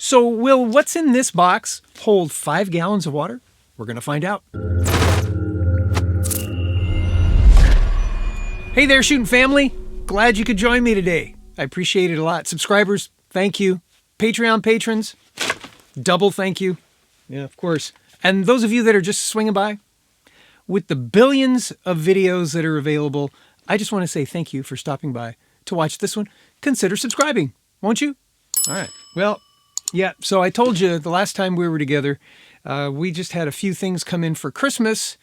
So will what's in this box hold 5 gallons of water? We're going to find out. Hey there, Shooting family. Glad you could join me today. I appreciate it a lot. Subscribers, thank you. Patreon patrons, double thank you. Yeah, of course. And those of you that are just swinging by, with the billions of videos that are available, I just want to say thank you for stopping by to watch this one. Consider subscribing, won't you? All right. Well, yeah, so I told you the last time we were together, we just had a few things come in for Christmas,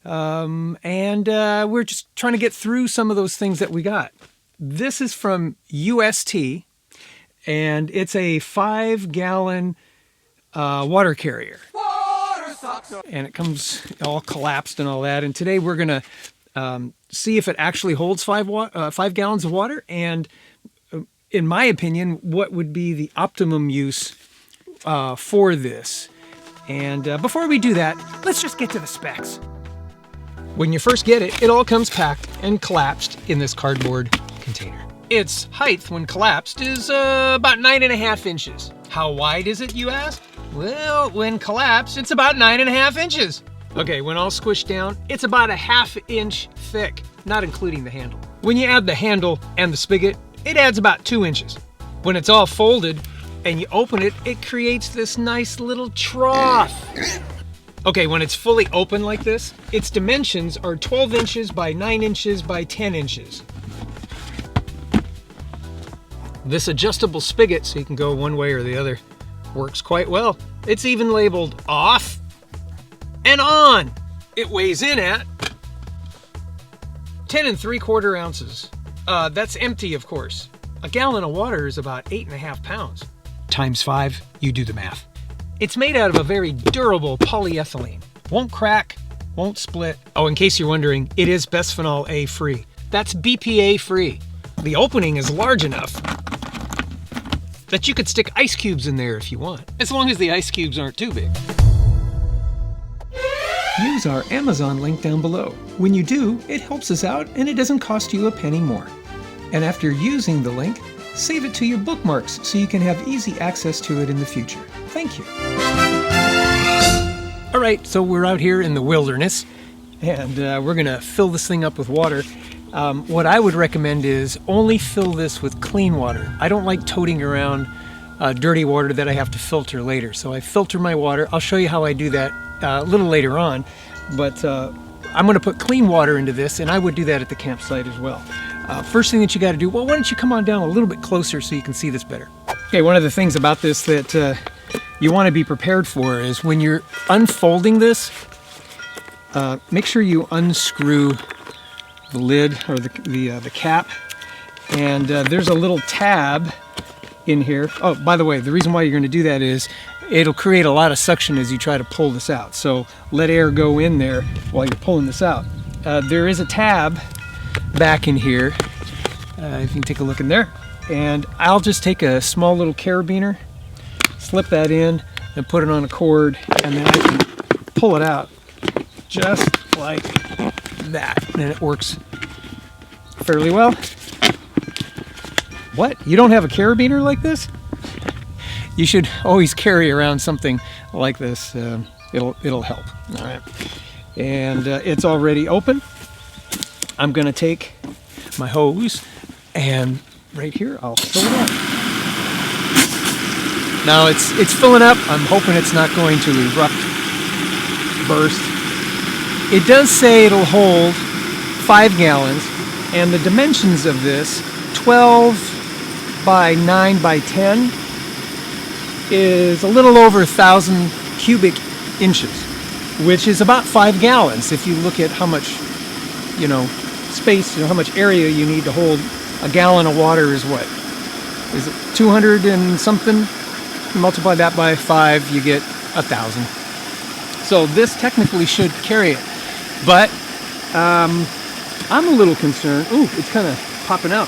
and we're just trying to get through some of those things that we got. This is from UST, and it's a 5-gallon water carrier. And it comes all collapsed and all that. And today we're going to see if it actually holds 5 gallons of water. And in my opinion, what would be the optimum use for this. And before we do that, let's just get to the specs. When you first get it, it all comes packed and collapsed in this cardboard container. Its height when collapsed is about 9.5 inches. How wide is it, you ask? Well, when collapsed, it's about 9.5 inches. Okay, when all squished down, it's about a 1/2 inch thick, not including the handle. When you add the handle and the spigot, it adds about 2 inches. When it's all folded and you open it, it creates this nice little trough. Okay, when it's fully open like this, its dimensions are 12 inches by 9 inches by 10 inches. This adjustable spigot, so you can go one way or the other, works quite well. It's even labeled off and on. It weighs in at 10 3/4 ounces. That's empty, of course. A gallon of water is about 8.5 pounds. Times 5, you do the math. It's made out of a very durable polyethylene. Won't crack, won't split. Oh, in case you're wondering, it is bisphenol A free. That's BPA free. The opening is large enough that you could stick ice cubes in there if you want, as long as the ice cubes aren't too big. Use our Amazon link down below. When you do, it helps us out and it doesn't cost you a penny more. And after using the link, save it to your bookmarks so you can have easy access to it in the future. Thank you. All right, so we're out here in the wilderness and we're gonna fill this thing up with water. What I would recommend is only fill this with clean water. I don't like toting around dirty water that I have to filter later. So I filter my water. I'll show you how I do that a little later on. But I'm going to put clean water into this, and I would do that at the campsite as well. First thing that you got to do, well, why don't you come on down a little bit closer so you can see this better. Okay, one of the things about this that you want to be prepared for is when you're unfolding this, make sure you unscrew the lid or the cap, and there's a little tab in here. Oh, by the way, the reason why you're going to do that is it'll create a lot of suction as you try to pull this out. So let air go in there while you're pulling this out. There is a tab back in here. If you can take a look in there, and I'll just take a small little carabiner, slip that in, and put it on a cord, and then I can pull it out just like that, and it works fairly well. What? You don't have a carabiner like this? You should always carry around something like this. It'll help. All right, and it's already open. I'm gonna take my hose and right here I'll fill it up. Now it's filling up. I'm hoping it's not going to erupt, burst. It does say it'll hold 5 gallons, and the dimensions of this, 12 by 9 by 10, is a little over 1,000 cubic inches, which is about 5 gallons if you look at how much, space, how much area you need to hold a gallon of water. Is what? Is it 200 and something? Multiply that by 5, you get 1,000. So this technically should carry it, but I'm a little concerned. Ooh, it's kind of popping out.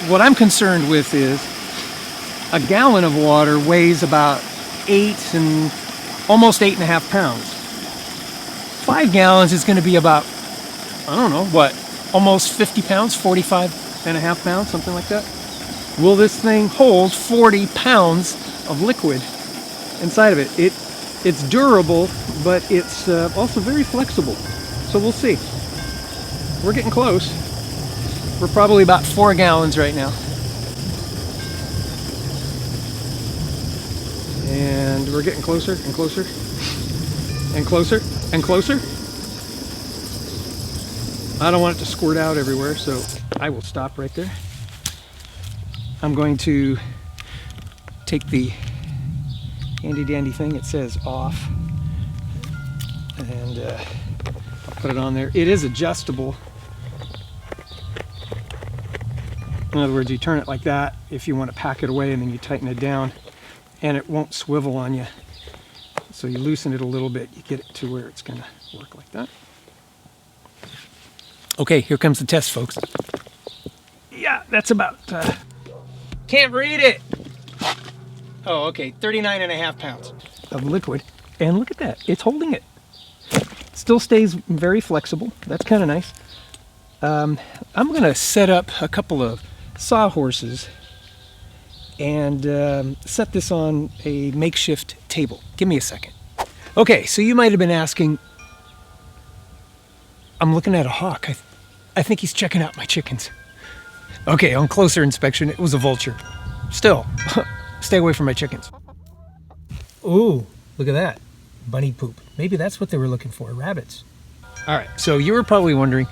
What I'm concerned with is a gallon of water weighs about 8 and almost 8.5 pounds. 5 gallons is going to be about, I don't know, what, almost 50 pounds, 45.5 pounds, something like that. will this thing hold 40 pounds of liquid inside of it. It's durable, but it's also very flexible. So we'll see. We're getting close. We're probably about 4 gallons right now. And we're getting closer and closer and closer and closer. I don't want it to squirt out everywhere, so I will stop right there. I'm going to take the handy dandy thing. It says off, and I'll put it on there. It is adjustable. In other words, you turn it like that if you want to pack it away, and then you tighten it down, and it won't swivel on you. So you loosen it a little bit, you get it to where it's going to work like that. Okay, here comes the test, folks. Yeah, that's about... can't read it! Oh, okay, 39.5 pounds of liquid. And look at that, it's holding it. Still stays very flexible. That's kind of nice. I'm going to set up a couple of sawhorses and set this on a makeshift table. Give me a second. Okay, so you might have been asking, I'm looking at a hawk. I think he's checking out my chickens. Okay, on closer inspection, it was a vulture. Still, stay away from my chickens. Ooh, look at that. Bunny poop. Maybe that's what they were looking for, rabbits. All right, so you were probably wondering,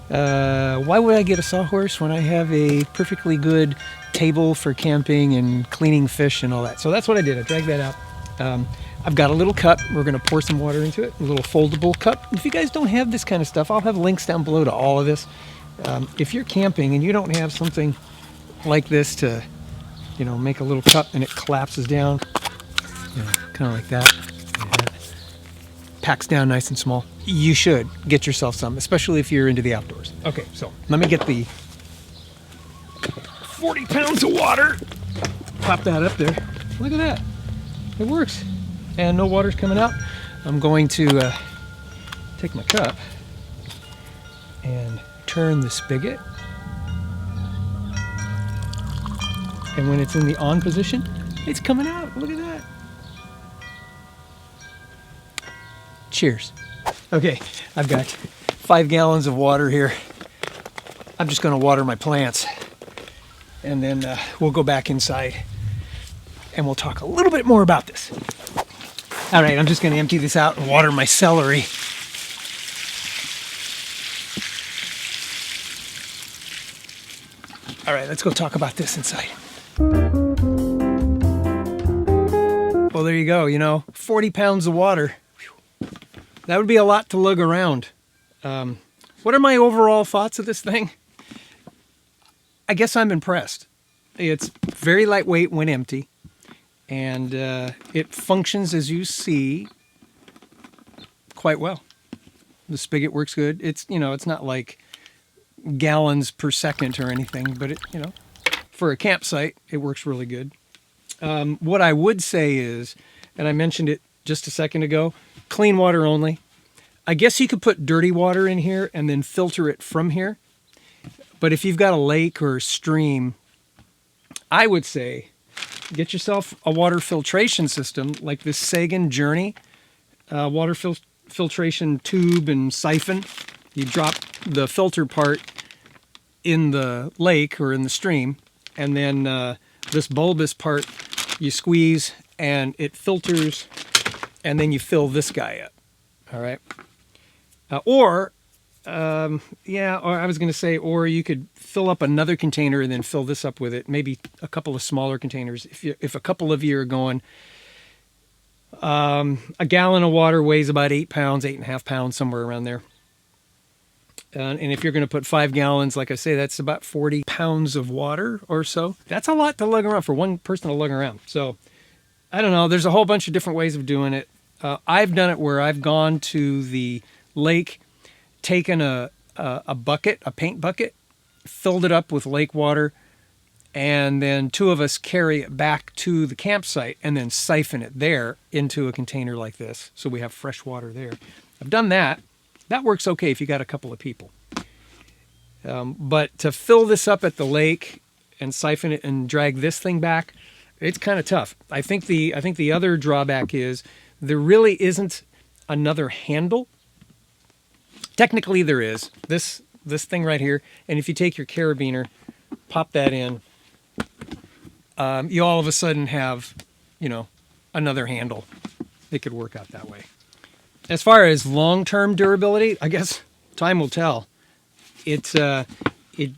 why would I get a sawhorse when I have a perfectly good table for camping and cleaning fish and all that? So that's what I did. I dragged that out. I've got a little cup. We're going to pour some water into it, a little foldable cup. If you guys don't have this kind of stuff, I'll have links down below to all of this. If you're camping and you don't have something like this to, you know, make a little cup and it collapses down, you know, kind of like that, and packs down nice and small, you should get yourself some, especially if you're into the outdoors. Okay, so let me get the 40 pounds of water. Pop that up there. Look at that. It works. And no water's coming out. I'm going to take my cup and turn the spigot. And when it's in the on position, it's coming out. Look at that. Cheers. Okay, I've got 5 gallons of water here. I'm just going to water my plants. And then we'll go back inside and we'll talk a little bit more about this. All right, I'm just going to empty this out and water my celery. All right, let's go talk about this inside. Well, there you go, you know, 40 pounds of water. That would be a lot to lug around. What are my overall thoughts of this thing? I guess I'm impressed. It's very lightweight when empty. And it functions, as you see, quite well. The spigot works good. It's, you know, it's not like gallons per second or anything, but it, you know, for a campsite, it works really good. What I would say is, and I mentioned it just a second ago, clean water only. I guess you could put dirty water in here and then filter it from here. But if you've got a lake or a stream, I would say get yourself a water filtration system like this Sagan Journey water filtration tube and siphon. You drop the filter part in the lake or in the stream, and then this bulbous part you squeeze and it filters, and then you fill this guy up. All right. Or I was going to say, or you could fill up another container and then fill this up with it. Maybe a couple of smaller containers. If a couple of you are going, a gallon of water weighs about 8 pounds, 8.5 pounds, somewhere around there. And if you're going to put 5 gallons, like I say, that's about 40 pounds of water or so. That's a lot to lug around for one person to lug around. So I don't know. There's a whole bunch of different ways of doing it. I've done it where I've gone to the lake, taken a bucket, a paint bucket, filled it up with lake water, and then 2 of us carry it back to the campsite and then siphon it there into a container like this, so we have fresh water there. I've done that. That works okay if you got a couple of people. But to fill this up at the lake, and siphon it and drag this thing back, it's kind of tough. I think the other drawback is there really isn't another handle. Technically there is this thing right here, and if you take your carabiner, pop that in, you all of a sudden have, another handle. It could work out that way. As far as long-term durability, I guess time will tell. It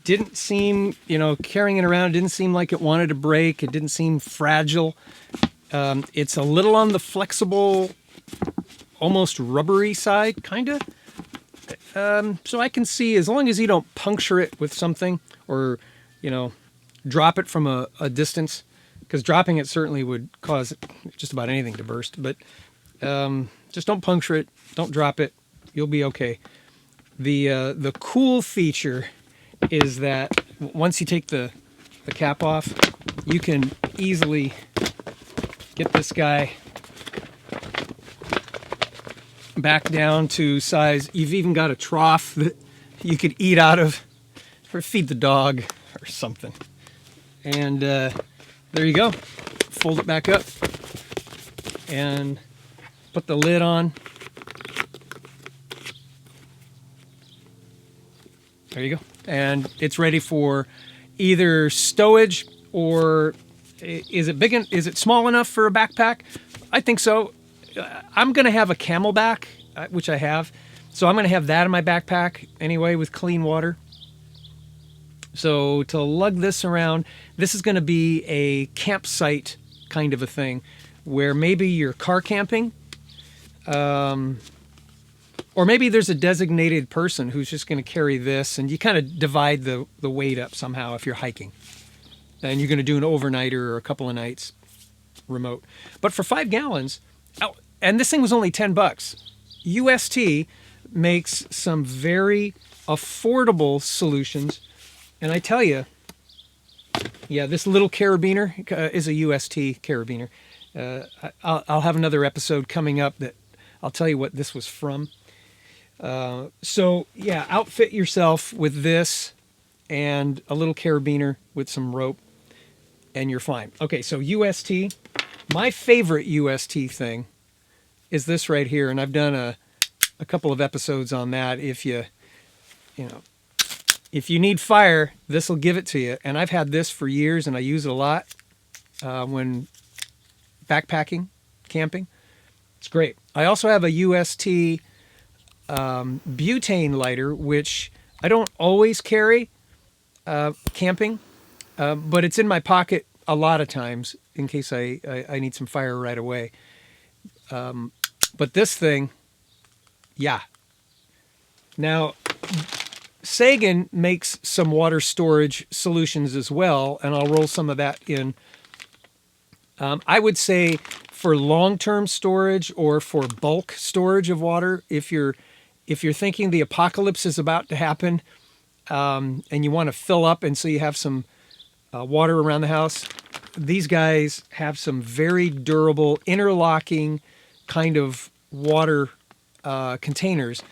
didn't seem, carrying it around, it didn't seem like it wanted to break. It didn't seem fragile. It's a little on the flexible, almost rubbery side, kind of. So I can see, as long as you don't puncture it with something or, drop it from a distance, because dropping it certainly would cause just about anything to burst. But just don't puncture it, don't drop it, you'll be okay. The cool feature is that once you take the cap off, you can easily get this guy back down to size. You've even got a trough that you could eat out of or feed the dog or something. And there you go. Fold it back up and put the lid on. There you go. And it's ready for either stowage, or is it small enough for a backpack? I think so. I'm going to have a CamelBak, which I have. So I'm going to have that in my backpack anyway with clean water. So to lug this around, this is going to be a campsite kind of a thing where maybe you're car camping, or maybe there's a designated person who's just going to carry this, and you kind of divide the weight up somehow if you're hiking. And you're going to do an overnighter or a couple of nights remote. But for 5 gallons, and this thing was only $10. UST makes some very affordable solutions. And I tell you, yeah, this little carabiner is a UST carabiner. I'll have another episode coming up that I'll tell you what this was from. So yeah, outfit yourself with this and a little carabiner with some rope, and you're fine. Okay, so UST, my favorite UST thing is this right here, and I've done a couple of episodes on that. If you need fire, this will give it to you. And I've had this for years, and I use it a lot when backpacking, camping. It's great. I also have a UST butane lighter, which I don't always carry camping, but it's in my pocket a lot of times in case I need some fire right away. But this thing, yeah. Now, Sagan makes some water storage solutions as well, and I'll roll some of that in. I would say for long-term storage or for bulk storage of water, if you're thinking the apocalypse is about to happen, and you want to fill up, and so you have some water around the house, these guys have some very durable interlocking kind of water containers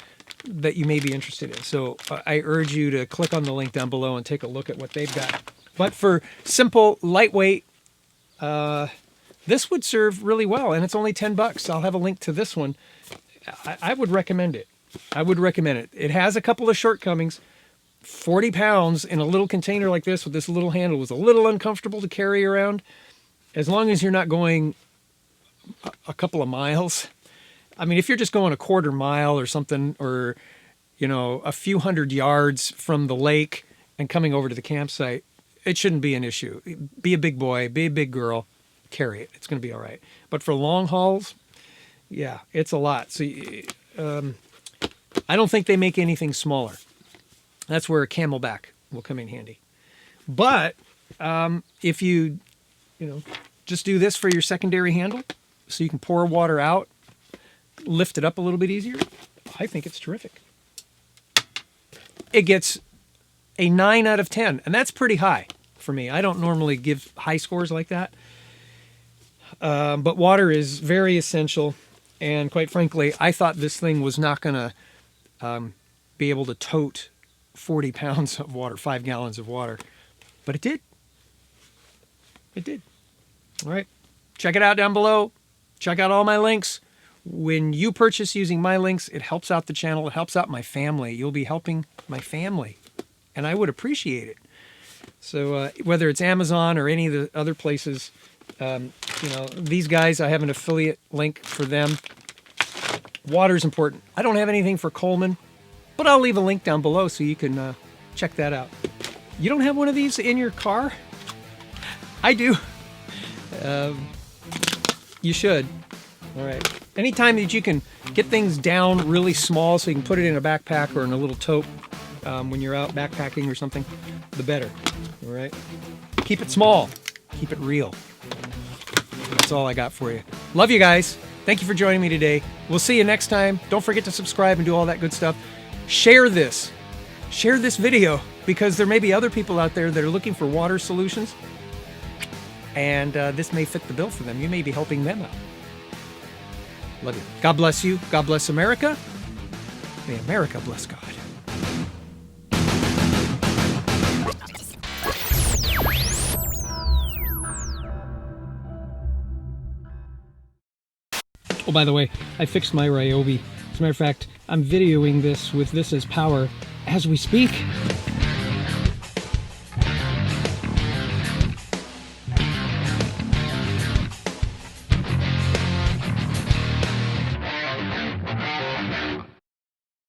that you may be interested in. So I urge you to click on the link down below and take a look at what they've got. But for simple, lightweight, this would serve really well, and it's only $10. I'll have a link to this one. I would recommend it. I would recommend it. It has a couple of shortcomings. 40 pounds in a little container like this with this little handle was a little uncomfortable to carry around. As long as you're not going a couple of miles. I mean, if you're just going a quarter mile or something, or, a few hundred yards from the lake and coming over to the campsite, it shouldn't be an issue. Be a big boy, be a big girl, carry it. It's going to be all right. But for long hauls, yeah, it's a lot. So I don't think they make anything smaller. That's where a CamelBak will come in handy. But if you just do this for your secondary handle, so you can pour water out, lift it up a little bit easier, I think it's terrific. It gets a 9 out of 10, and that's pretty high for me. I don't normally give high scores like that. But water is very essential, and quite frankly, I thought this thing was not going to be able to tote 40 pounds of water, 5 gallons of water, but it did. It did. All right. Check it out down below. Check out all my links. When you purchase using my links, it helps out the channel. It helps out my family. You'll be helping my family, and I would appreciate it. So whether it's Amazon or any of the other places, these guys, I have an affiliate link for them. Water's important. I don't have anything for Coleman, but I'll leave a link down below so you can check that out. You don't have one of these in your car? I do. You should. All right. Anytime that you can get things down really small so you can put it in a backpack or in a little tote when you're out backpacking or something, the better. All right. Keep it small. Keep it real. That's all I got for you. Love you guys. Thank you for joining me today. We'll see you next time. Don't forget to subscribe and do all that good stuff. Share this. Share this video because there may be other people out there that are looking for water solutions, and this may fit the bill for them. You may be helping them out. Love you. God bless you. God bless America. May America bless God. Oh, by the way, I fixed my Ryobi. As a matter of fact, I'm videoing this with this as power as we speak.